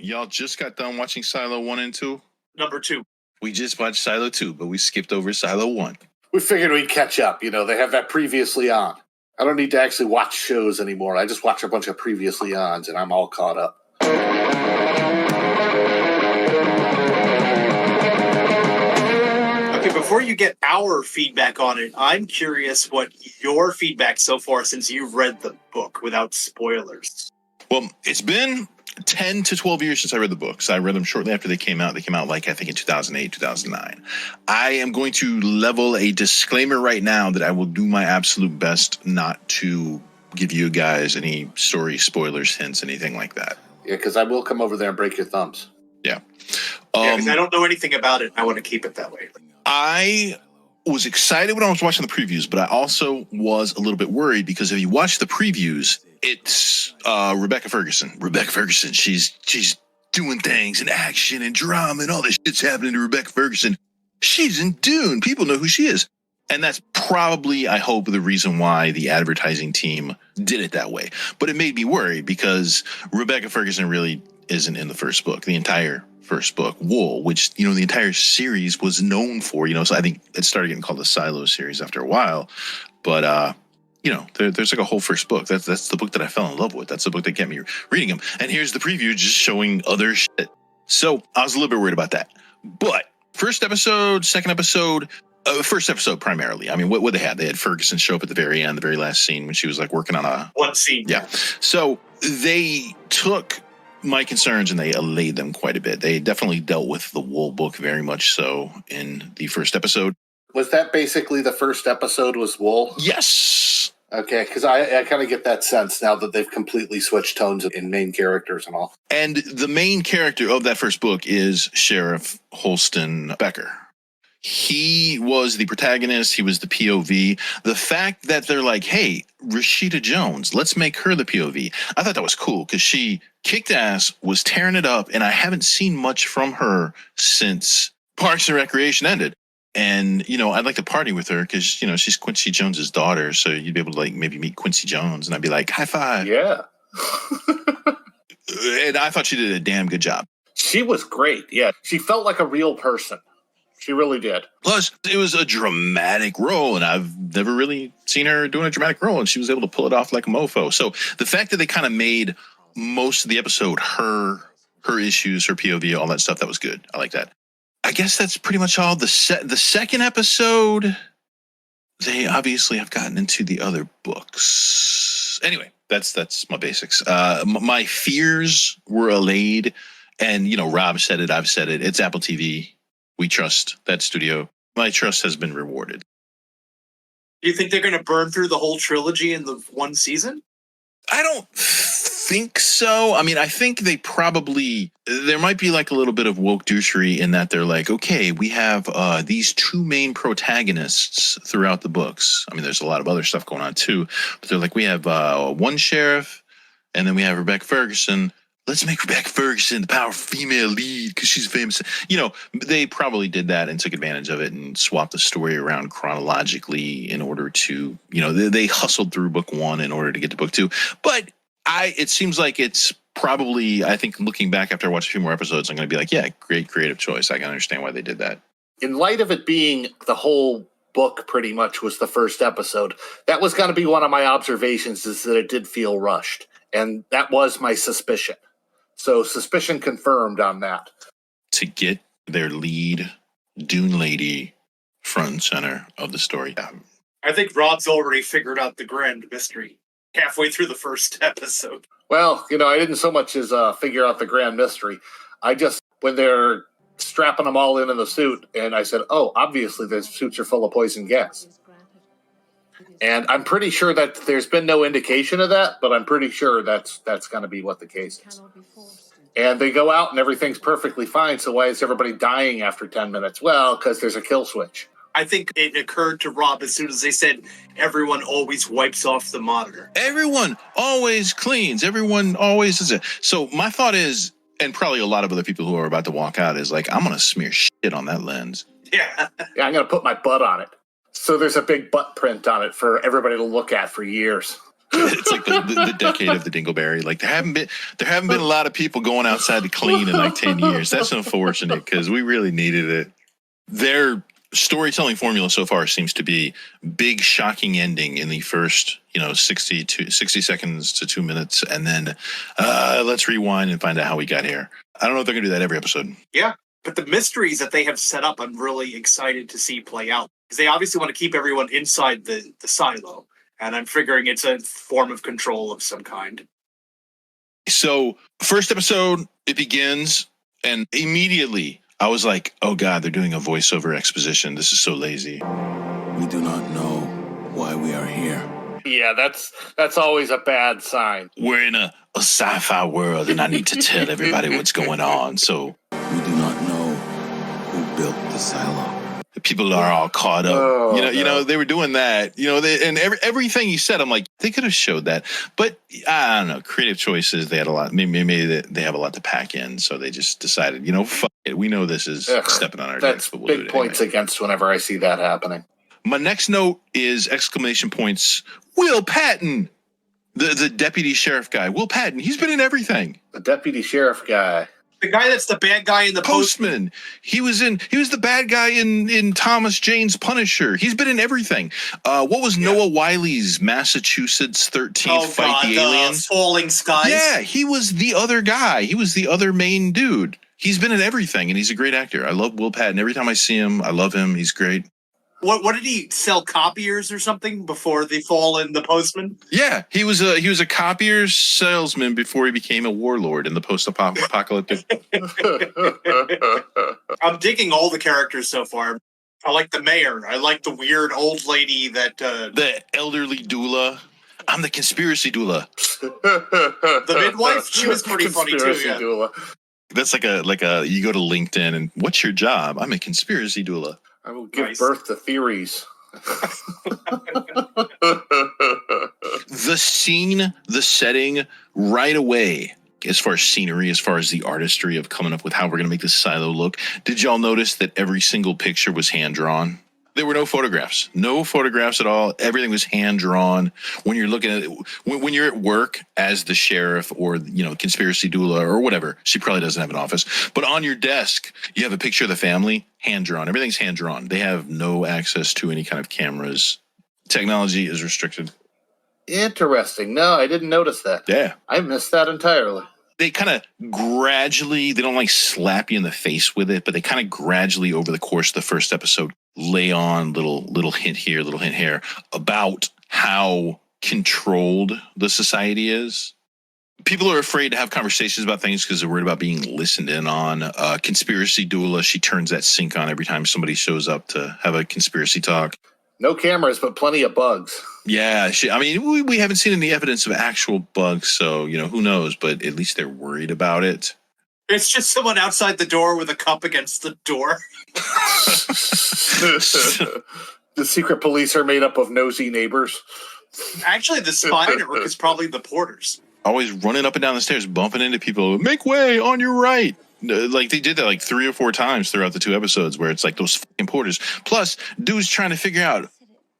Y'all just got done watching Silo 1 and 2? Number 2. We just watched Silo 2, but we skipped over Silo 1. We figured we'd catch up. You know, they have that previously on. I don't need to actually watch shows anymore. I just watch a bunch of previously ons, and I'm all caught up. Okay, before you get our feedback on it, I'm curious what your feedback so far since you've read the book without spoilers. Well, it's been 10 to 12 years since I read the books. I read them shortly after they came out. They came out, like, I think in 2008, 2009. I am going to level a disclaimer right now that I will do my absolute best not to give you guys any story spoilers, hints, anything like that. Yeah, because I will come over there and break your thumbs. Yeah. Because I don't know anything about it. I want to keep it that way. I was excited when I was watching the previews, but I also was a little bit worried because if you watch the previews, it's Rebecca Ferguson. Rebecca Ferguson, she's doing things and action and drama and all this shit's happening to Rebecca Ferguson. She's in Dune. People know who she is. And that's probably, I hope, the reason why the advertising team did it that way. But it made me worried because Rebecca Ferguson really isn't in the first book. The entire first book, Wool, which, you know, the entire series was known for, you know, so I think it started getting called the Silo series after a while. But, you know, there's like a whole first book. That's the book that I fell in love with. That's the book that kept me reading them. And here's the preview just showing other shit. So I was a little bit worried about that. But first episode, second episode, first episode primarily. I mean, what they had Ferguson show up at the very end, the very last scene when she was like working on one scene. Yeah. So they took my concerns and they allayed them quite a bit. They definitely dealt with the Wool book very much so in the first episode. Was that basically the first episode was Wool? Yes. Okay, because I kind of get that sense now that they've completely switched tones in main characters and all. And the main character of that first book is Sheriff Holston Becker. He was the protagonist. He was the POV. The fact that they're like, hey, Rashida Jones, let's make her the POV. I thought that was cool because she kicked ass, was tearing it up, and I haven't seen much from her since Parks and Recreation ended. And, you know, I'd like to party with her because, you know, she's Quincy Jones's daughter. So you'd be able to, like, maybe meet Quincy Jones and I'd be like, high five. Yeah. And I thought she did a damn good job. She was great. Yeah. She felt like a real person. She really did. Plus, it was a dramatic role, and I've never really seen her doing a dramatic role, and she was able to pull it off like a mofo. So the fact that they kind of made most of the episode her issues, her POV, all that stuff, that was good. I like that. I guess that's pretty much all. The second episode, they obviously have gotten into the other books. Anyway, that's my basics. My fears were allayed, and, you know, Rob said it, I've said it. It's Apple TV. We trust that studio. My trust has been rewarded. Do you think they're going to burn through the whole trilogy in the one season? I don't think so. I mean, I think they probably, there might be like a little bit of woke douchery in that they're like, okay, we have these two main protagonists throughout the books. I mean, there's a lot of other stuff going on too, but they're like, we have one sheriff and then we have Rebecca Ferguson. Let's make Rebecca Ferguson the powerful female lead because she's famous. You know, they probably did that and took advantage of it and swapped the story around chronologically in order to, you know, they hustled through book one in order to get to book two. But it seems like it's probably, I think looking back after I watch a few more episodes, I'm going to be like, yeah, great creative choice. I can understand why they did that. In light of it being the whole book pretty much was the first episode, that was going to be one of my observations, is that it did feel rushed. And that was my suspicion. So suspicion confirmed on that. To get their lead Dune lady front and center of the story. I think Rob's already figured out the grand mystery halfway through the first episode. Well, you know, I didn't so much as figure out the grand mystery. I just, when they're strapping them all in the suit, and I said, oh, obviously the suits are full of poison gas. And I'm pretty sure that there's been no indication of that, but I'm pretty sure that's going to be what the case is. And they go out and everything's perfectly fine, so why is everybody dying after 10 minutes? Well, because there's a kill switch. I think it occurred to Rob as soon as they said everyone always wipes off the monitor. Everyone always cleans. Everyone always is it. So my thought is, and probably a lot of other people who are about to walk out, is like, I'm going to smear shit on that lens. Yeah. Yeah, I'm going to put my butt on it. So there's a big butt print on it for everybody to look at for years. It's like the decade of the dingleberry. Like there haven't been a lot of people going outside to clean in like 10 years. That's unfortunate because we really needed it. Their storytelling formula so far seems to be big shocking ending in the first 60 seconds to 2 minutes, and then let's rewind and find out how we got here. I don't know if they're gonna do that every episode. Yeah, but the mysteries that they have set up, I'm really excited to see play out, because they obviously want to keep everyone inside the silo, and I'm figuring it's a form of control of some kind. So first episode, it begins, and immediately I was like, oh God, they're doing a voiceover exposition. This is so lazy. We do not know why we are here. Yeah, that's always a bad sign. We're in a sci-fi world, and I need to tell everybody what's going on. So We do not know who built the silo. the people are all caught up. No. They were doing that. And everything he said, I'm like, they could have showed that. But I don't know, creative choices. They had a lot. Maybe they have a lot to pack in, so they just decided, fuck it. We know this is stepping on our That's necks, but we'll do big it points anyway. against whenever I see that happening. My next note is exclamation points. Will Patton, the deputy sheriff guy. Will Patton. He's been in everything. The deputy sheriff guy. The guy that's the bad guy in the Postman. He was the bad guy in Thomas Jane's Punisher. He's been in everything. What was Noah Wiley's Massachusetts 13th Fight the Aliens? Falling Skies. Yeah, he was the other guy. He was the other main dude. He's been in everything, and he's a great actor. I love Will Patton. Every time I see him, I love him. He's great. What did he sell, copiers or something before The Fall and the Postman? Yeah, he was a copier salesman before he became a warlord in the post-apocalyptic. I'm digging all the characters so far. I like the mayor. I like the weird old lady that The elderly doula. I'm the conspiracy doula. the midwife. She was pretty funny too. Conspiracy Yeah. doula. That's like a you go to LinkedIn and what's your job? I'm a conspiracy doula. I will give Nice. birth to theories. The scene, the setting, right away, as far as scenery, as far as the artistry of coming up with how we're going to make this silo look. Did y'all notice that every single picture was hand-drawn? There were no photographs at all. Everything was hand-drawn. When you're looking at it, when you're at work as the sheriff or, conspiracy doula or whatever, she probably doesn't have an office, but on your desk, you have a picture of the family, hand-drawn. Everything's hand-drawn. They have no access to any kind of cameras. Technology is restricted. Interesting. No, I didn't notice that. Yeah. I missed that entirely. They kind of gradually, they don't like slap you in the face with it, but they kind of gradually over the course of the first episode lay on little hint here, little hint here about how controlled the society is. People are afraid to have conversations about things because they're worried about being listened in on. Conspiracy doula, she turns that sync on every time somebody shows up to have a conspiracy talk. No cameras, but plenty of bugs. Yeah, we haven't seen any evidence of actual bugs, so, who knows, but at least they're worried about it. It's just someone outside the door with a cup against the door. The secret police are made up of nosy neighbors. Actually, the spy network is probably the porters. Always running up and down the stairs, bumping into people. Make way on your right. Like they did that like 3 or 4 times throughout the 2 episodes where it's like those fucking porters. Plus, dude's trying to figure out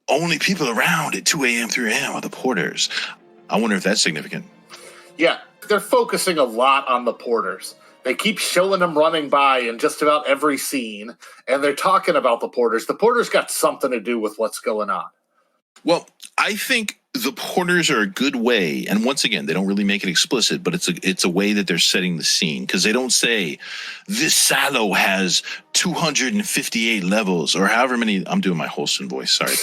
only people around at 2 a.m., 3 a.m. are the porters. I wonder if that's significant. Yeah, they're focusing a lot on the porters. They keep showing them running by in just about every scene, and they're talking about the porters. The porters got something to do with what's going on. Well, I think the porters are a good way, and once again, they don't really make it explicit, but it's a way that they're setting the scene, because they don't say, this silo has 258 levels, or however many, I'm doing my Holston voice, sorry.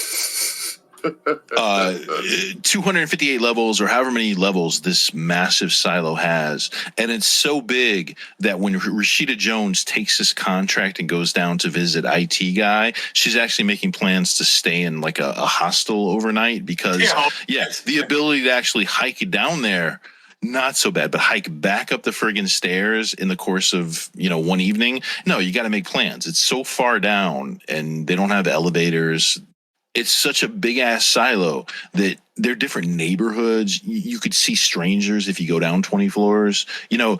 258 levels or however many levels this massive silo has. And it's so big that when Rashida Jones takes this contract and goes down to visit IT guy, she's actually making plans to stay in like a hostel overnight because the ability to actually hike down there, not so bad, but hike back up the friggin' stairs in the course of, one evening. No, you got to make plans. It's so far down and they don't have elevators. It's such a big ass silo that they're different neighborhoods. You could see strangers if you go down 20 floors. I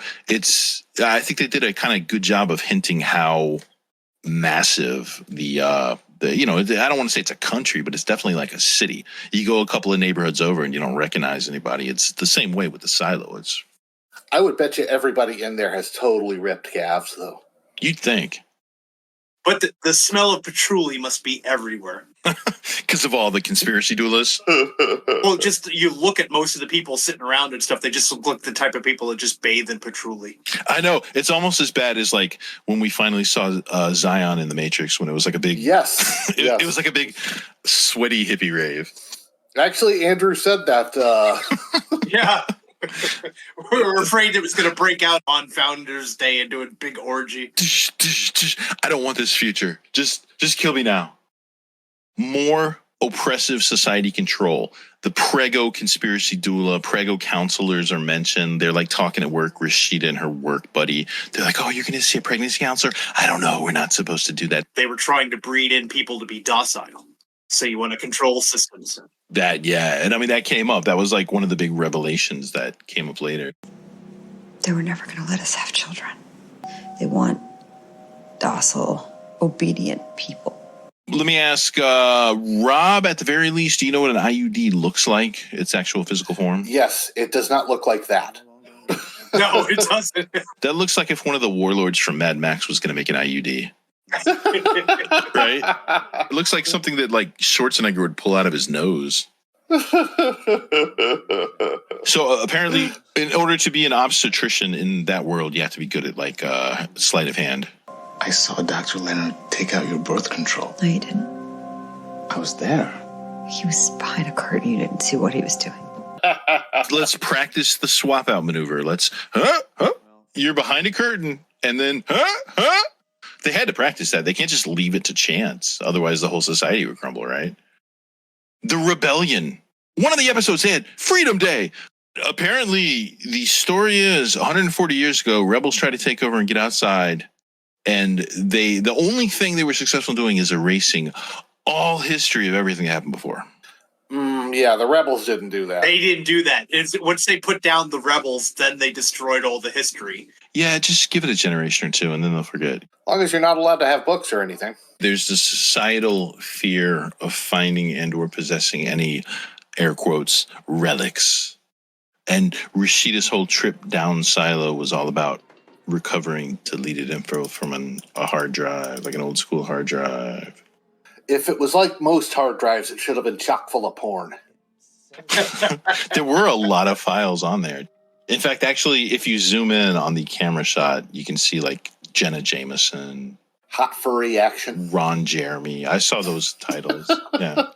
think they did a kind of good job of hinting how massive the I don't want to say it's a country, but it's definitely like a city. You go a couple of neighborhoods over and you don't recognize anybody. It's the same way with the silo. I would bet you everybody in there has totally ripped calves, though. You'd think. But the smell of patchouli must be everywhere. Because of all the conspiracy duelists. Well, just you look at most of the people sitting around and stuff, they just look like the type of people that just bathe in patchouli. I know. It's almost as bad as like when we finally saw Zion in The Matrix, when it was like a big... Yes. It was like a big sweaty hippie rave. Actually, Andrew said that. Yeah. We were afraid it was going to break out on Founders Day and do a big orgy. I don't want this future. Just kill me now. More oppressive society control. The Prego conspiracy doula, Prego counselors are mentioned. They're like talking at work, Rashida and her work buddy. They're like, oh, you're going to see a pregnancy counselor? I don't know. We're not supposed to do that. They were trying to breed in people to be docile. So you want to control systems. That, yeah. And I mean, that came up. That was like one of the big revelations that came up later. They were never going to let us have children. They want docile, obedient people. Let me ask, Rob, at the very least, do you know what an IUD looks like? Its actual physical form? Yes, it does not look like that. No, it doesn't. That looks like if one of the warlords from Mad Max was going to make an IUD. Right? It looks like something that like Schwarzenegger would pull out of his nose. So apparently, in order to be an obstetrician in that world, you have to be good at like sleight of hand. I saw Dr. Leonard take out your birth control. No, you didn't. I was there. He was behind a curtain. You didn't see what he was doing. Let's practice the swap out maneuver. Let's, you're behind a curtain, and then, They had to practice that. They can't just leave it to chance. Otherwise, the whole society would crumble, right? The rebellion. One of the episodes had Freedom Day. Apparently, the story is 140 years ago, rebels tried to take over and get outside. And the only thing they were successful in doing is erasing all history of everything that happened before. Yeah, the rebels didn't do that. They didn't do that. Once they put down the rebels, then they destroyed all the history. Yeah, just give it a generation or two, and then they'll forget. As long as you're not allowed to have books or anything. There's the societal fear of finding and or possessing any, air quotes, relics. And Rashida's whole trip down Silo was all about recovering deleted info from a hard drive, like an old school hard drive. If it was like most hard drives, it should have been chock full of porn. There were a lot of files on there. In fact, actually, if you zoom in on the camera shot, you can see like Jenna Jameson, Hot furry action, Ron Jeremy. I saw those titles. Yeah.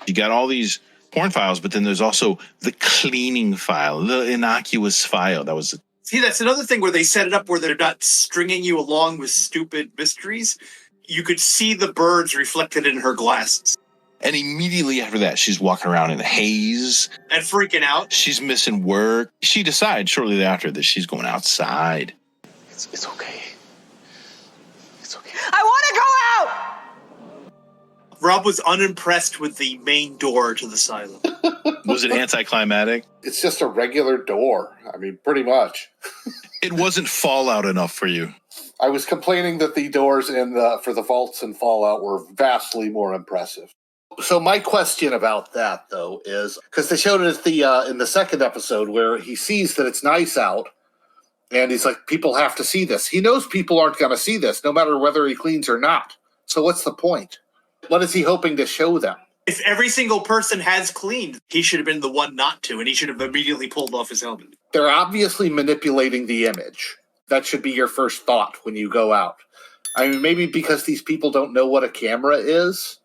You got all these porn files, but then there's also the cleaning file, the innocuous file. That was See, that's another thing where they set it up where they're not stringing you along with stupid mysteries. You could see the birds reflected in her glasses. And immediately after that, she's walking around in a haze. And freaking out. She's missing work. She decides shortly after that she's going outside. It's okay. It's okay. I want to go out! Rob was unimpressed with the main door to the silo. Was it anticlimactic? It's just a regular door. I mean, pretty much. It wasn't Fallout enough for you. I was complaining that the doors for the vaults in Fallout were vastly more impressive. So my question about that, though, is because they showed it at in the second episode where he sees that it's nice out, and he's like, people have to see this. He knows people aren't going to see this, no matter whether he cleans or not. So what's the point? What is he hoping to show them? If every single person has cleaned, he should have been the one not to, and he should have immediately pulled off his helmet. They're obviously manipulating the image. That should be your first thought when you go out. I mean, maybe because these people don't know what a camera is.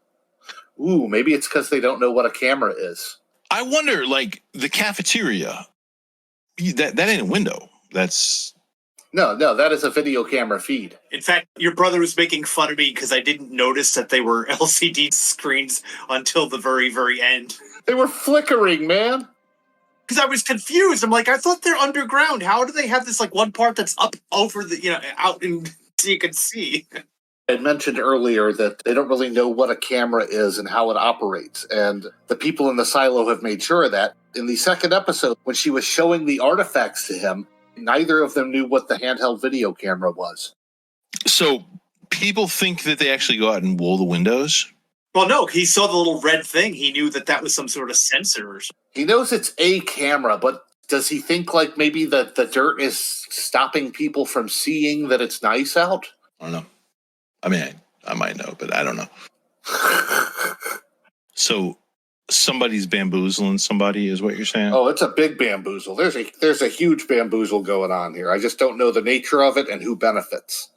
Ooh, maybe it's because they don't know what a camera is. I wonder, like, the cafeteria, that ain't a window. That's... No, that is a video camera feed. In fact, your brother was making fun of me because I didn't notice that they were LCD screens until the very, very end. They were flickering, man. Because I was confused. I'm like, I thought they're underground. How do they have this, like, one part that's up over the, out in so you can see? I mentioned earlier that they don't really know what a camera is and how it operates. And the people in the silo have made sure of that. In the second episode, when she was showing the artifacts to him, neither of them knew what the handheld video camera was. So people think that they actually go out and wool the windows? Well, no, he saw the little red thing. He knew that was some sort of sensor or something. He knows it's a camera, but does he think like maybe that the dirt is stopping people from seeing that it's nice out? I don't know. I mean, I might know, but I don't know. So somebody's bamboozling somebody is what you're saying? Oh, it's a big bamboozle. There's a huge bamboozle going on here. I just don't know the nature of it and who benefits.